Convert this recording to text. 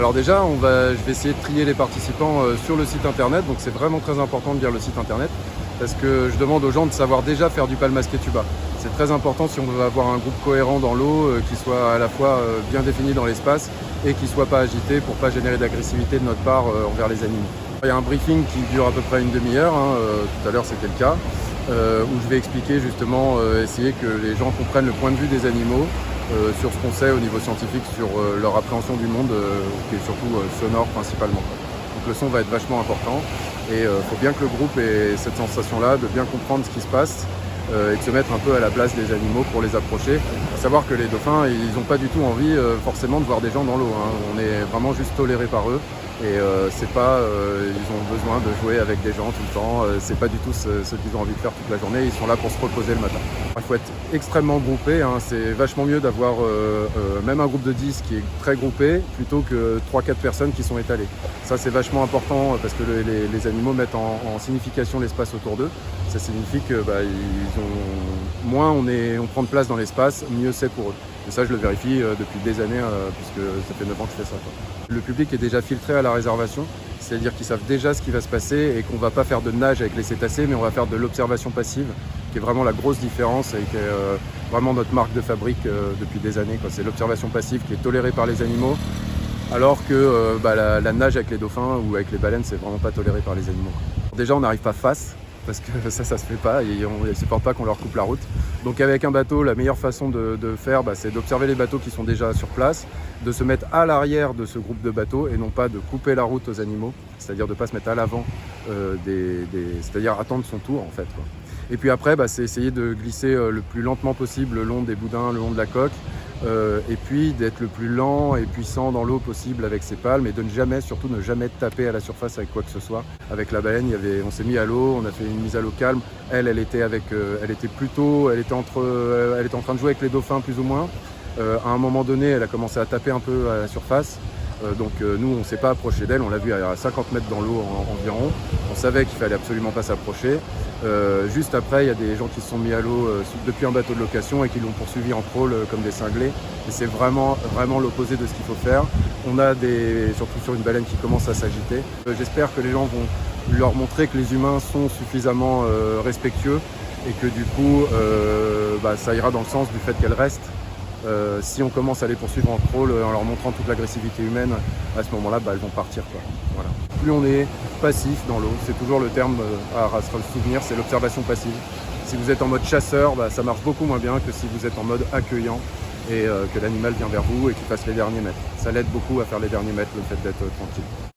Alors déjà, je vais essayer de trier les participants sur le site internet, donc c'est vraiment très important de lire le site internet, parce que je demande aux gens de savoir déjà faire du palmasqué tuba. C'est très important si on veut avoir un groupe cohérent dans l'eau, qui soit à la fois bien défini dans l'espace et qui ne soit pas agité pour ne pas générer d'agressivité de notre part envers les animaux. Il y a un briefing qui dure à peu près une demi-heure, tout à l'heure c'était le cas, où je vais expliquer justement, essayer que les gens comprennent le point de vue des animaux, sur ce qu'on sait au niveau scientifique sur leur appréhension du monde, qui est surtout sonore principalement. Donc le son va être vachement important et il faut bien que le groupe ait cette sensation-là de bien comprendre ce qui se passe et de se mettre un peu à la place des animaux pour les approcher. À savoir que les dauphins, ils n'ont pas du tout envie forcément de voir des gens dans l'eau, hein. On est vraiment juste toléré par eux. Et c'est pas, ils ont besoin de jouer avec des gens tout le temps, c'est pas du tout ce qu'ils ont envie de faire toute la journée, ils sont là pour se reposer le matin. Il faut être extrêmement groupé, hein. C'est vachement mieux d'avoir même un groupe de 10 qui est très groupé plutôt que 3-4 personnes qui sont étalées. Ça c'est vachement important parce que les animaux mettent en signification l'espace autour d'eux. Ça signifie que moins on prend de place dans l'espace, mieux c'est pour eux. Et ça je le vérifie depuis des années puisque ça fait 9 ans que je fais ça, quoi. Le public est déjà filtré à la réservation, c'est-à-dire qu'ils savent déjà ce qui va se passer et qu'on ne va pas faire de nage avec les cétacés, mais on va faire de l'observation passive, qui est vraiment la grosse différence et qui est vraiment notre marque de fabrique depuis des années. C'est l'observation passive qui est tolérée par les animaux, alors que la nage avec les dauphins ou avec les baleines, c'est vraiment pas toléré par les animaux. Déjà, on n'arrive pas face, parce que ça se fait pas, et on ne supporte pas qu'on leur coupe la route. Donc avec un bateau, la meilleure façon de faire, c'est d'observer les bateaux qui sont déjà sur place, de se mettre à l'arrière de ce groupe de bateaux et non pas de couper la route aux animaux, c'est-à-dire de ne pas se mettre à l'avant, c'est-à-dire attendre son tour en fait, quoi. Et puis après, c'est essayer de glisser le plus lentement possible le long des boudins, le long de la coque, et puis d'être le plus lent et puissant dans l'eau possible avec ses palmes et de surtout ne jamais taper à la surface avec quoi que ce soit. Avec la baleine, on s'est mis à l'eau, on a fait une mise à l'eau calme. Elle était en train de jouer avec les dauphins plus ou moins. À un moment donné, elle a commencé à taper un peu à la surface. Donc nous, on ne s'est pas approché d'elle, on l'a vue à 50 mètres dans l'eau environ. On savait qu'il fallait absolument pas s'approcher. Juste après, il y a des gens qui se sont mis à l'eau depuis un bateau de location et qui l'ont poursuivi en crawl comme des cinglés. Et c'est vraiment l'opposé de ce qu'il faut faire. On a surtout sur une baleine qui commence à s'agiter. J'espère que les gens vont leur montrer que les humains sont suffisamment respectueux et que du coup, ça ira dans le sens du fait qu'elles restent. Si on commence à les poursuivre en crawl en leur montrant toute l'agressivité humaine, à ce moment-là, elles vont partir, quoi. Voilà. Plus on est passif dans l'eau, c'est toujours le terme à se souvenir, c'est l'observation passive. Si vous êtes en mode chasseur, ça marche beaucoup moins bien que si vous êtes en mode accueillant et que l'animal vient vers vous et qu'il fasse les derniers mètres. Ça l'aide beaucoup à faire les derniers mètres, le fait d'être tranquille.